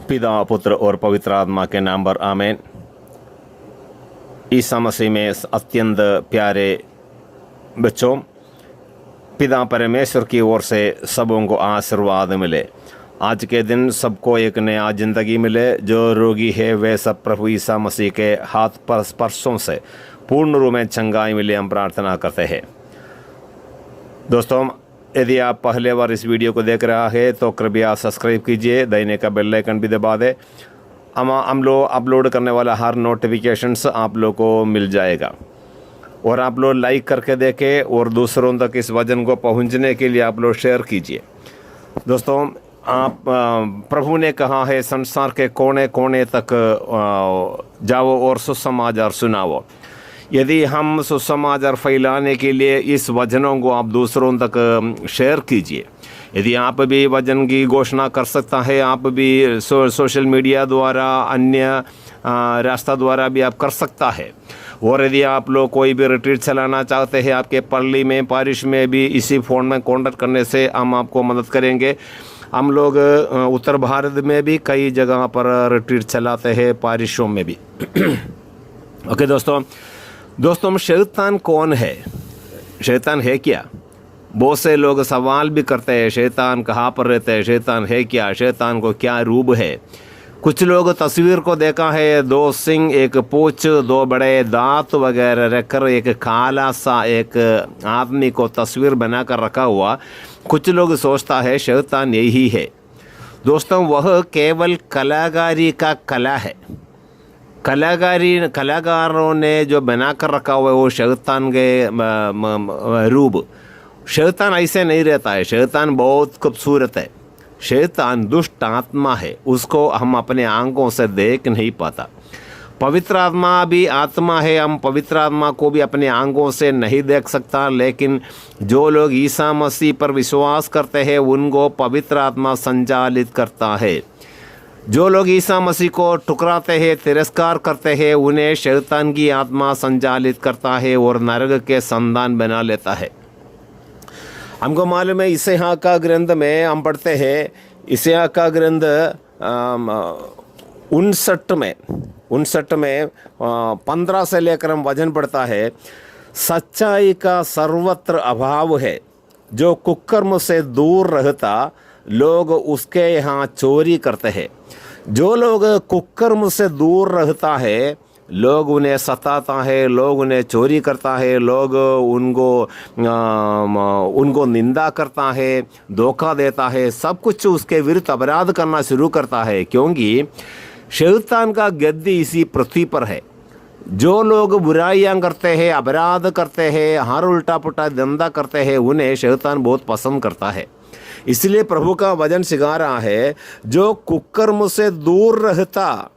पिता, पुत्र और पवित्र आत्मा के नाम पर आमीन। ईसा मसीह में अत्यंत प्यारे बच्चों, पिता परमेश्वर की ओर से सबों को आशीर्वाद मिले। आज के दिन सबको एक नया ज़िंदगी मिले। जो रोगी है वे सब प्रभु ईसा मसीह के हाथ पर स्पर्शों से पूर्ण रूप में चंगाई मिले, हम प्रार्थना करते हैं। दोस्तों, यदि आप पहले बार इस वीडियो को देख रहा है तो कृपया सब्सक्राइब कीजिए, दाहिने का बेल आइकन भी दबा दें। हम लोग अपलोड करने वाला हर नोटिफिकेशंस आप लोग को मिल जाएगा। और आप लोग लाइक करके देखें और दूसरों तक इस वचन को पहुंचने के लिए आप लोग शेयर कीजिए। दोस्तों, आप प्रभु ने कहा है संसार के कोने कोने तक जाओ और सुसमाचार सुनाओ। यदि हम सुसमाचार फैलाने के लिए इस वचनों को आप दूसरों तक शेयर कीजिए। यदि आप भी वचन की घोषणा कर सकता है, आप भी सोशल मीडिया द्वारा, अन्य रास्ता द्वारा भी आप कर सकता है। और यदि आप लोग कोई भी रिट्रीट चलाना चाहते हैं आपके पल्ली में, पारिश में भी, इसी फ़ोन में कॉन्टैक्ट करने से हम आपको मदद करेंगे। हम लोग उत्तर भारत में भी कई जगह पर रिट्रीट चलाते हैं, पारिशों में भी। ओके दोस्तों, शैतान कौन है? शैतान है क्या? बहुत से लोग सवाल भी करते हैं, शैतान कहाँ पर रहते हैं, शैतान है क्या, शैतान को क्या रूप है। कुछ लोग तस्वीर को देखा है, 2 सिंह, 1 पूंछ, 2 बड़े दांत वगैरह रखकर एक काला सा एक आदमी को तस्वीर बनाकर रखा हुआ। कुछ लोग सोचता है शैतान यही है। दोस्तों, वह केवल कलाकारी का कला है। कलाकारों ने जो बनाकर रखा हुआ है वो शैतान के रूप। शैतान ऐसे नहीं रहता है। शैतान बहुत खूबसूरत है। शैतान दुष्ट आत्मा है, उसको हम अपने आंखों से देख नहीं पाता। पवित्र आत्मा भी आत्मा है, हम पवित्र आत्मा को भी अपने आंखों से नहीं देख सकता। लेकिन जो लोग ईसा मसीह पर विश्वास करते हैं उनको पवित्र आत्मा संचालित करता है। जो लोग ईसा मसीह को ठुकराते हैं, तिरस्कार करते हैं, उन्हें शैतान की आत्मा संचालित करता है और नरक के संतान बना लेता है। हमको मालूम है, यशायाह का ग्रंथ में हम पढ़ते हैं, यशायाह का ग्रंथ 59 में 15 से लेकर हम वचन पढ़ता है। सच्चाई का सर्वत्र अभाव है, जो कुकर्म से दूर रहता लोग उसके यहाँ चोरी करते हैं। जो लोग कुकर्म से दूर रहता है, लोग उन्हें सताता है, लोग उन्हें चोरी करता है, लोग उनको निंदा करता है, धोखा देता है, सब कुछ उसके विरुद्ध अपराध करना शुरू करता है। क्योंकि शैतान का गद्दी इसी पृथ्वी पर है। जो लोग बुराइयां करते हैं, अपराध करते हैं, हर उल्टा पुल्टा धंधा करते हैं, उन्हें शैतान बहुत पसंद करता है। इसलिए प्रभु का वचन सिखा रहा है, जो कुकर्म से दूर रहता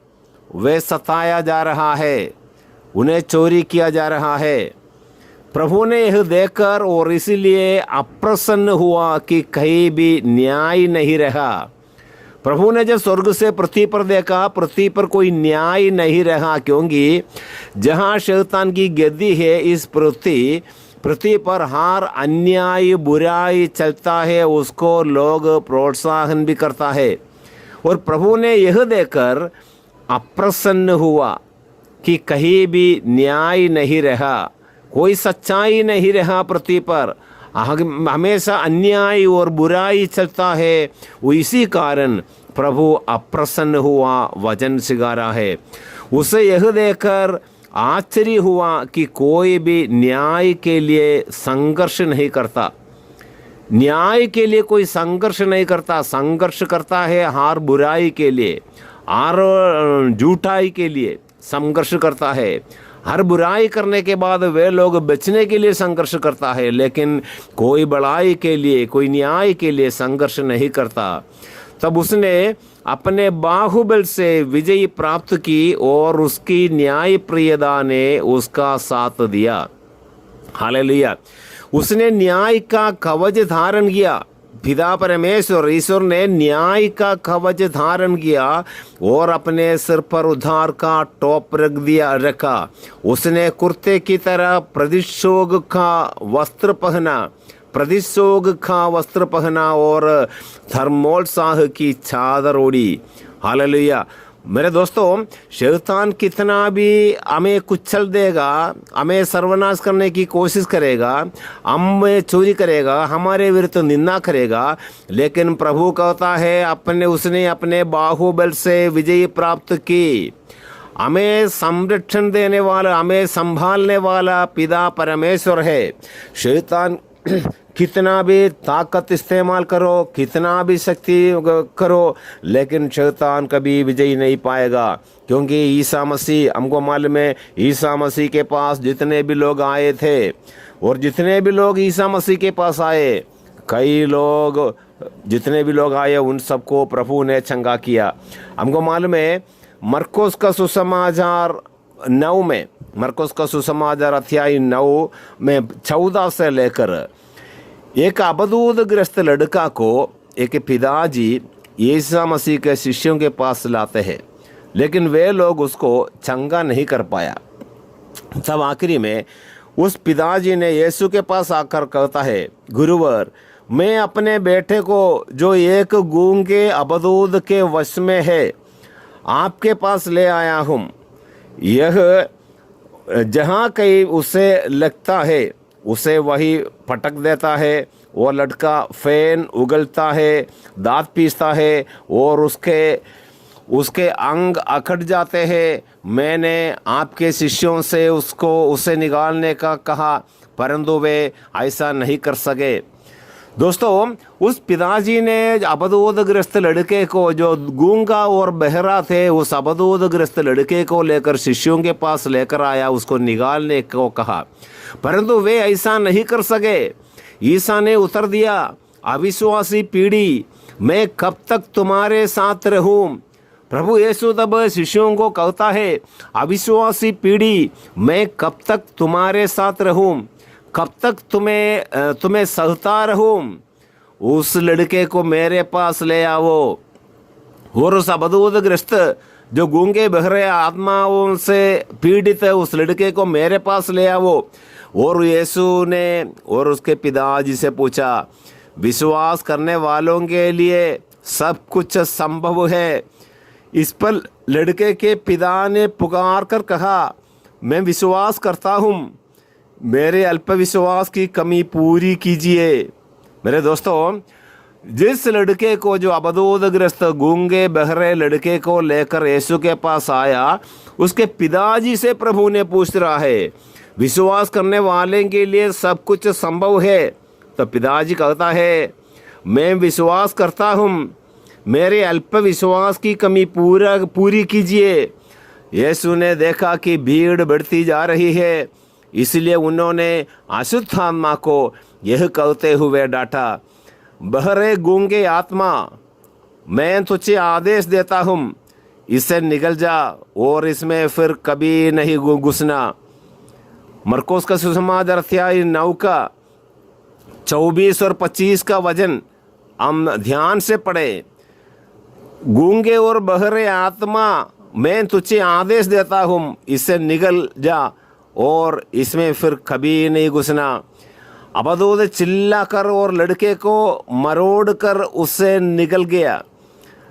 वे सताया जा रहा है, उन्हें चोरी किया जा रहा है। प्रभु ने यह देखकर और इसीलिए अप्रसन्न हुआ कि कहीं भी न्याय नहीं रहा। प्रभु ने जब स्वर्ग से पृथ्वी पर देखा, पृथ्वी पर कोई न्याय नहीं रहा। क्योंकि जहाँ शैतान की गद्दी है, इस पृथ्वी पर हर अन्याय बुराई चलता है, उसको लोग प्रोत्साहन भी करता है। और प्रभु ने यह देखकर अप्रसन्न हुआ कि कहीं भी न्याय नहीं रहा, कोई सच्चाई नहीं रहा पृथ्वी पर, हमेशा अन्याय और बुराई चलता है। वो इसी कारण प्रभु अप्रसन्न हुआ, वचन सिखा रहा है। उसे यह देखकर आश्चर्य हुआ कि कोई भी न्याय के लिए संघर्ष नहीं करता। न्याय के लिए कोई संघर्ष नहीं करता। संघर्ष करता है हर बुराई के लिए, हर झूठाई के लिए संघर्ष करता है। हर बुराई करने के बाद वे लोग बचने के लिए संघर्ष करता है, लेकिन कोई बड़ाई के लिए, कोई न्याय के लिए संघर्ष नहीं करता। तब उसने अपने बाहुबल से विजय प्राप्त की और उसकी न्याय प्रियता ने उसका साथ दिया। हालेलुया। उसने न्याय का कवच धारण किया। पिता परमेश्वर ईश्वर ने न्याय का कवच धारण किया और अपने सिर पर उद्धार का टोप रखा। उसने कुर्ते की तरह प्रतिशोग का वस्त्र पहना और थर्मोत्साह की चादर ओढ़ी। हालेलुया। मेरे दोस्तों, शैतान कितना भी हमें कुचल देगा, हमें सर्वनाश करने की कोशिश करेगा, हमें चोरी करेगा, हमारे विरुद्ध निंदा करेगा, लेकिन प्रभु कहता है उसने अपने बाहुबल से विजय प्राप्त की। हमें संरक्षण देने वाला, हमें संभालने वाला पिता परमेश्वर है। शैतान कितना भी ताकत इस्तेमाल करो, कितना भी शक्ति करो, लेकिन शैतान कभी विजयी नहीं पाएगा, क्योंकि ईसा मसीह, हमको मालूम है ईसा मसीह के पास जितने भी लोग आए थे, और जितने भी लोग ईसा मसीह के पास आए, कई लोग, जितने भी लोग आए उन सबको प्रभु ने चंगा किया। हमको मालूम है मरकुस का सुसमाचार 9 में, मरकुस का सुसमाचार अध्याय 9 में 14 से लेकर, एक अबदूदग्रस्त लड़का को एक पिताजी यीशु मसीह के शिष्यों के पास लाते हैं, लेकिन वे लोग उसको चंगा नहीं कर पाया। तब आखिरी में उस पिताजी ने यीशु के पास आकर कहता है, गुरुवर, मैं अपने बेटे को जो एक गूंगे अबदूद के वश में है आपके पास ले आया हूँ। यह जहाँ कहीं उसे लगता है उसे वही पटक देता है। वो लड़का फैन उगलता है, दांत पीसता है और उसके अंग अकड़ जाते हैं। मैंने आपके शिष्यों से उसे निकालने का कहा, परंतु वे ऐसा नहीं कर सके। दोस्तों, उस पिताजी ने अबदूदग्रस्त लड़के को, जो गूंगा और बहरा थे, उस अबदूदग्रस्त लड़के को लेकर शिष्यों के पास लेकर आया, उसको निकालने को कहा, परंतु वे ऐसा नहीं कर सके। ईसा ने उत्तर दिया, अविश्वासी पीढ़ी, मैं कब तक तुम्हारे साथ रहूं। प्रभु यीशु तब शिष्यों को कहता है, अविश्वासी पीढ़ी, मैं कब तक तुम्हारे साथ रहूं, कब तक तुम्हें सहता रहूं। उस लड़के को मेरे पास ले आओ। और उस अबदूदग्रस्त, जो गूंगे बहरे आत्माओं से पीड़ित है, उस लड़के को मेरे पास ले आओ। और यीशु ने और उसके पिताजी से पूछा, विश्वास करने वालों के लिए सब कुछ संभव है। इस पर लड़के के पिता ने पुकार कर कहा, मैं विश्वास करता हूँ, मेरे अल्प विश्वास की कमी पूरी कीजिए। मेरे दोस्तों, जिस लड़के को, जो अबदूदग्रस्त गूंगे बहरे लड़के को लेकर यीशु के पास आया, उसके पिताजी से प्रभु ने पूछ रहा है, विश्वास करने वाले के लिए सब कुछ संभव है। तो पिताजी कहता है, मैं विश्वास करता हूँ, मेरे अल्प विश्वास की कमी पूरी कीजिए। यीशु ने देखा कि भीड़ बढ़ती जा रही है, इसलिए उन्होंने अशुद्ध आत्मा को यह कहते हुए डांटा, बहरे गूंगे आत्मा, मैं तुझे आदेश देता हूँ, इससे निकल जा और इसमें फिर कभी नहीं घुसना। मरकुस का सुसमाचार अध्याय 9 का 24 और 25 का वचन हम ध्यान से पढ़े। गूंगे और बहरे आत्मा, मैं तुझे आदेश देता हूँ, इससे निकल जा और इसमें फिर कभी नहीं घुसना। अबदूद चिल्लाकर और लड़के को मरोड़ कर उससे निकल गया।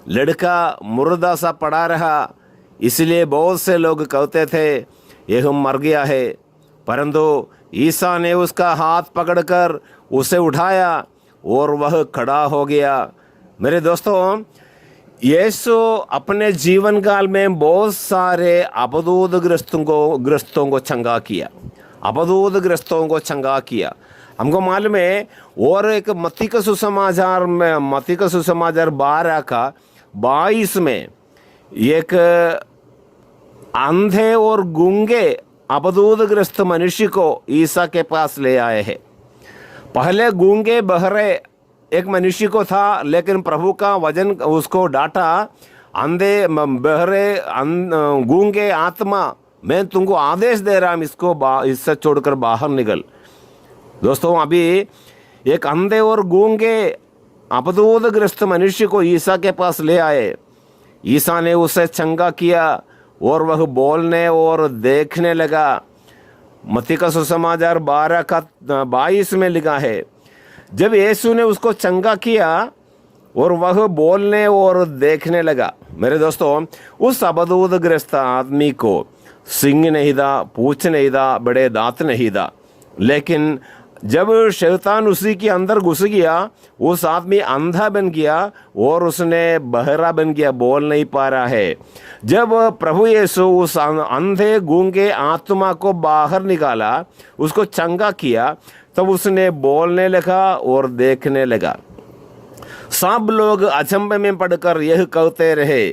लड़का मुर्दा सा पड़ा रहा, इसलिए बहुत से लोग कहते थे यह मर गया है, परंतु ईसा ने उसका हाथ पकड़कर उसे उठाया और वह खड़ा हो गया। मेरे दोस्तों, यीशु अपने जीवन काल में बहुत सारे अबदूदग्रस्तों को चंगा किया, अबदूदग्रस्तों को चंगा किया। हमको मालूम है। और एक मत्ती का सुसमाचार 12 का 22 में एक अंधे और गूंगे अबदूदग्रस्त मनुष्य को ईसा के पास ले आए हैं। पहले गूंगे बहरे एक मनुष्य को था, लेकिन प्रभु का वचन उसको डांटा, अंधे बहरे गूंगे आत्मा, मैं तुमको आदेश दे रहा हूँ, इससे छोड़कर बाहर निकल। दोस्तों, अभी एक अंधे और गूंगे अबदूदग्रस्त मनुष्य को ईसा के पास ले आए। ईसा ने उसे चंगा किया और वह बोलने और देखने लगा। मत्ती का सुसमाचार 12 का 22 में लिखा है, जब यीशु ने उसको चंगा किया, और वह बोलने और देखने लगा। मेरे दोस्तों, उस अबदूदग्रस्त आदमी को सिंग नहीं था, पूंछ नहीं था, बड़े दांत नहीं था, लेकिन जब शैतान उसी के अंदर घुस गया, उस आदमी अंधा बन गया और उसने बहरा बन गया, बोल नहीं पा रहा है। जब प्रभु यीशु उस अंधे गूंगे आत्मा को बाहर निकाला, उसको चंगा किया, तब उसने बोलने लगा और देखने लगा। सब लोग अचंभे में पड़कर यह कहते रहे,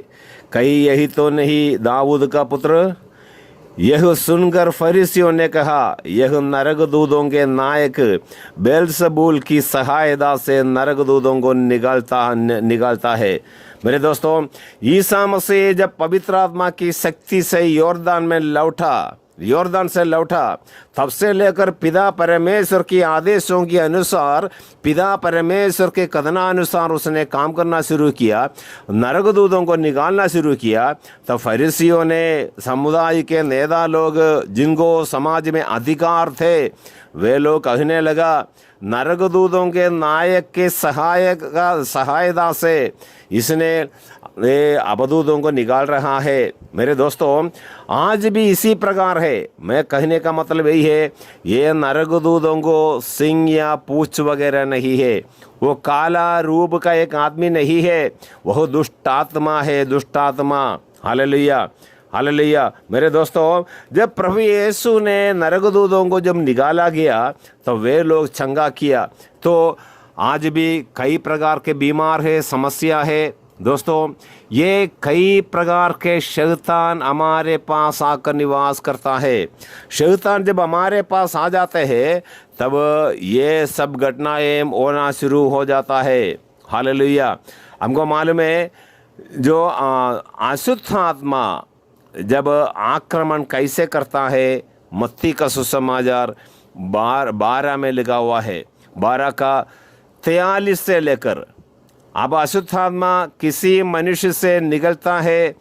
कहीं यही तो नहीं दाऊद का पुत्र? यह सुनकर फरीसियों ने कहा, यह नरकदूतों के नायक बेल्ज़बूल की सहायता से नरकदूतों को निकालता है। मेरे दोस्तों, ईसा मसीह जब पवित्र आत्मा की शक्ति से यॉर्दान से लौटा, तब से लेकर पिता परमेश्वर के आदेशों के अनुसार, पिता परमेश्वर के कथनानुसार उसने काम करना शुरू किया, नरकदूतों को निकालना शुरू किया। तब फरीसियों ने, समुदाय के नेता लोग जिनको समाज में अधिकार थे, वे लोग कहने लगा, नरकदूतों के नायक के सहायता से इसने अबदूतों को निकाल रहा है। मेरे दोस्तों, आज भी इसी प्रकार है। मैं कहने का मतलब यही है, ये नरकदूतों को सिंह या पूंछ वगैरह नहीं है, वो काला रूप का एक आदमी नहीं है, वह दुष्ट आत्मा है, दुष्ट आत्मा। Hallelujah, hallelujah. मेरे दोस्तों, जब प्रभु यीशु ने नरकदूतों को जब निकाला गया, तो वे लोग चंगा किया। तो आज भी कई प्रकार के बीमार है, समस्या है। दोस्तों, ये कई प्रकार के शैतान हमारे पास आकर निवास करता है। शैतान जब हमारे पास आ जाते हैं, तब ये सब घटनाएं होना शुरू हो जाता है। हालेलुया। हमको मालूम है, जो अशुद्ध आत्मा जब आक्रमण कैसे करता है, मत्ती का सुसमाचार 12 में लिखा हुआ है, 12 का 43 से लेकर। अब अशुद्ध आत्मा किसी मनुष्य से निकलता है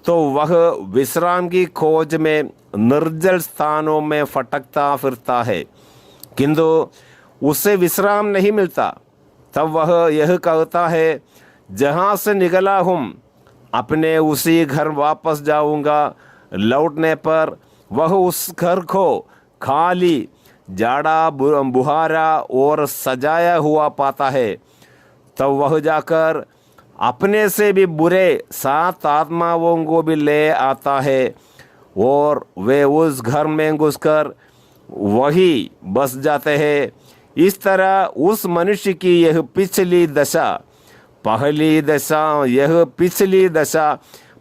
तो वह विश्राम की खोज में निर्जल स्थानों में फटकता फिरता है, किंतु उसे विश्राम नहीं मिलता। तब वह यह कहता है, जहाँ से निकला हूँ अपने उसी घर वापस जाऊँगा। लौटने पर वह उस घर को खाली, जाड़ा बुहारा और सजाया हुआ पाता है। तब वह जाकर अपने से भी बुरे 7 आत्माओं को भी ले आता है और वे उस घर में घुसकर वही बस जाते हैं। इस तरह उस मनुष्य की यह पिछली दशा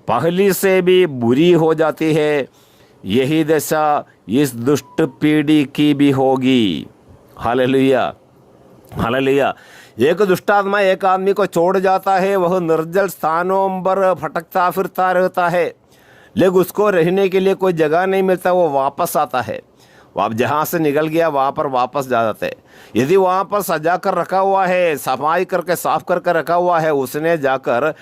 पहली से भी बुरी हो जाती है। यही दशा इस दुष्ट पीढ़ी की भी होगी। Hallelujah, hallelujah. एक दुष्टात्मा एक आदमी को छोड़ जाता है, वह निर्जल स्थानों पर भटकता फिरता रहता है, लेकिन उसको रहने के लिए कोई जगह नहीं मिलता। वो वापस आता है, वह जहाँ से निकल गया वहाँ पर वापस जा जाते हैं। यदि वहाँ पर सजा कर रखा हुआ है, सफाई करके साफ करके रखा हुआ है, उसने जाकर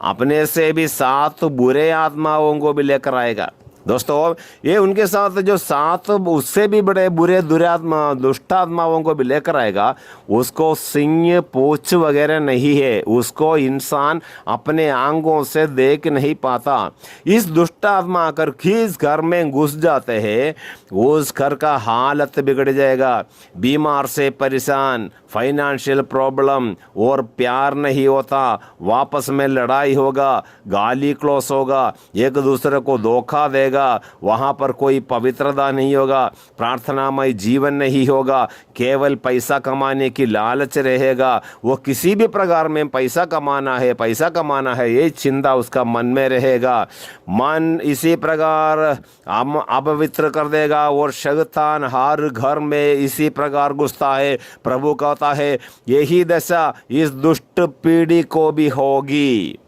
अपने से भी 7 बुरे आत्माओं को भी लेकर आएगा। दोस्तों, ये उनके साथ जो 7 उससे भी बड़े बुरे दुष्ट आत्माओं को भी लेकर आएगा। उसको सिंह पूंछ वगैरह नहीं है, उसको इंसान अपने आंखों से देख नहीं पाता। इस दुष्ट आत्मा आकर किस घर में घुस जाते हैं, उस घर का हालत बिगड़ जाएगा। बीमार से परेशान, फाइनेंशियल प्रॉब्लम और प्यार नहीं होता, वापस में लड़ाई होगा, गाली क्लोस होगा, एक दूसरे को धोखा देगा, वहाँ पर कोई पवित्रता नहीं होगा, प्रार्थनामय जीवन नहीं होगा, केवल पैसा कमाने की लालच रहेगा। वो किसी भी प्रकार में पैसा कमाना है ये चिंता उसका मन में रहेगा। मन इसी प्रकार अपवित्र कर देगा और शैतान हर घर में इसी प्रकार घुसता है। प्रभु कहता है, यही दशा इस दुष्ट पीढ़ी को भी होगी,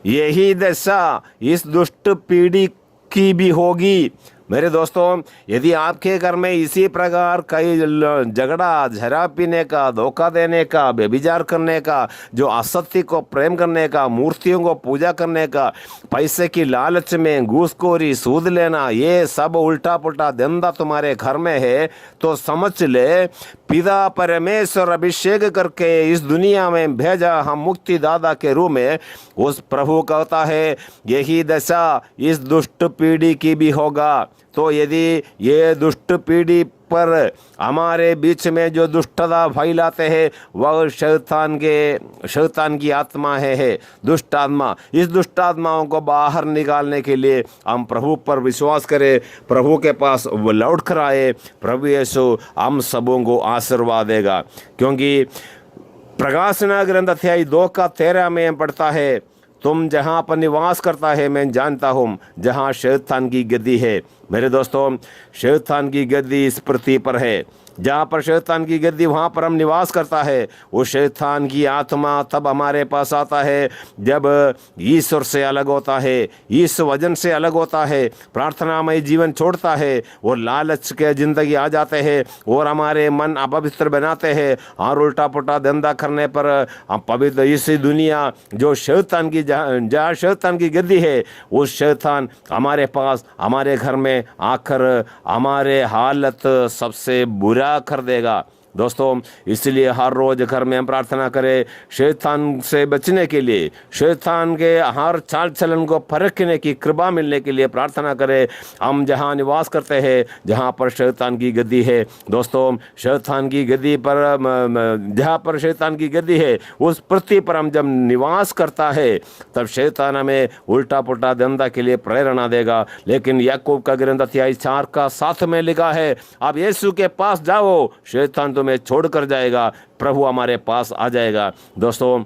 यही दशा इस दुष्ट पीढ़ी की भी होगी। मेरे दोस्तों, यदि आपके घर में इसी प्रकार कई झगड़ा, शराब पीने का, धोखा देने का, व्यभिचार करने का, जो असत्य को प्रेम करने का, मूर्तियों को पूजा करने का, पैसे की लालच में घूसखोरी, सूद लेना, ये सब उल्टा पुल्टा धंधा तुम्हारे घर में है, तो समझ ले पिता परमेश्वर अभिषेक करके इस दुनिया में भेजा हम मुक्ति दाता के रूप में। उस प्रभु कहता है यही दशा इस दुष्ट पीढ़ी की भी होगा। तो यदि ये दुष्ट पीढ़ी पर हमारे बीच में जो दुष्टता फैलाते हैं वह शैतान की आत्मा है दुष्ट आत्मा। इस दुष्ट आत्माओं को बाहर निकालने के लिए हम प्रभु पर विश्वास करें, प्रभु के पास लौट कर आए। प्रभु यीशु हम सबों को आशीर्वाद देगा, क्योंकि प्रकाशना ग्रंथ अध्याय 2:13 में पढ़ता है, तुम जहाँ पर निवास करता है मैं जानता हूँ, जहाँ शैतान की गद्दी है। मेरे दोस्तों, शैतान की गद्दी इस पृथ्वी पर है। जहाँ पर शैतान की गद्दी वहाँ पर हम निवास करता है। वो शैतान की आत्मा तब हमारे पास आता है जब ईश्वर से अलग होता है, इस वजन से अलग होता है, प्रार्थनामय जीवन छोड़ता है और लालच के ज़िंदगी आ जाते हैं और हमारे मन अपवित्र बनाते हैं। और उल्टा पुल्टा धंधा करने पर हम पवित्र इसी दुनिया जो शैतान की जहाँ शैतान की गद्दी है, उस शैतान हमारे पास हमारे घर में आकर हमारे हालत सबसे बुरा कर देगा। दोस्तों, इसलिए हर रोज घर में हम प्रार्थना करें शैतान से बचने के लिए, शैतान के हर चाल चलन को परखने की कृपा मिलने के लिए प्रार्थना करें। हम जहाँ निवास करते हैं, जहाँ पर शैतान की गद्दी है, दोस्तों शैतान की गद्दी पर जहाँ पर शैतान की गद्दी है उस पृथ्वी पर हम जब निवास करता है तब शैतान हमें उल्टा पुल्टा धंधा के लिए प्रेरणा देगा। लेकिन याकूब का ग्रंथ अध्याय 4:7 में लिखा है, आप यीशु के पास जाओ, शैतान में छोड़कर जाएगा, प्रभु हमारे पास आ जाएगा। दोस्तों,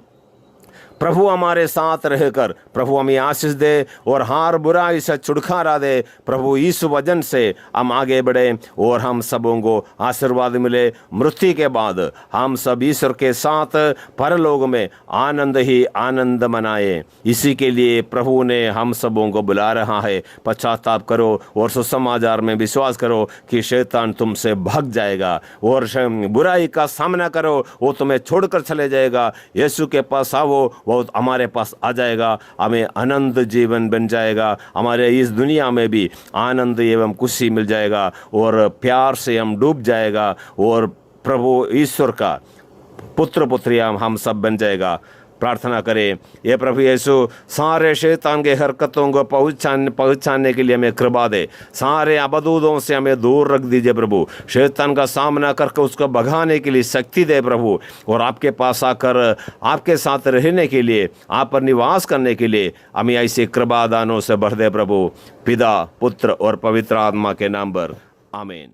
प्रभु हमारे साथ रहकर प्रभु हमें आशीष दे और हर बुराई से छुटकारा दे। प्रभु इस वजन से हम आगे बढ़े और हम सबों को आशीर्वाद मिले। मृत्यु के बाद हम सब ईश्वर के साथ परलोक में आनंद ही आनंद मनाए। इसी के लिए प्रभु ने हम सबों को बुला रहा है। पश्चाताप करो और सुसमाचार में विश्वास करो कि शैतान तुमसे भाग जाएगा और बुराई का सामना करो, वो तुम्हें छोड़कर चले जाएगा। यीशु के पास आओ, वो हमारे पास आ जाएगा, हमें आनंद जीवन बन जाएगा। हमारे इस दुनिया में भी आनंद एवं खुशी मिल जाएगा और प्यार से हम डूब जाएगा और प्रभु ईश्वर का पुत्र पुत्रियां हम सब बन जाएगा। प्रार्थना करें, ये प्रभु यीशु सारे शैतान के हरकतों को पहुँचाने के लिए हमें कृपा दे। सारे अबदूदों से हमें दूर रख दीजिए प्रभु। शैतान का सामना करके उसको भगाने के लिए शक्ति दे प्रभु, और आपके पास आकर आपके साथ रहने के लिए, आप पर निवास करने के लिए हमें ऐसे कृपा दानों से भर दे प्रभु। पिता, पुत्र और पवित्र आत्मा के नाम पर आमीन।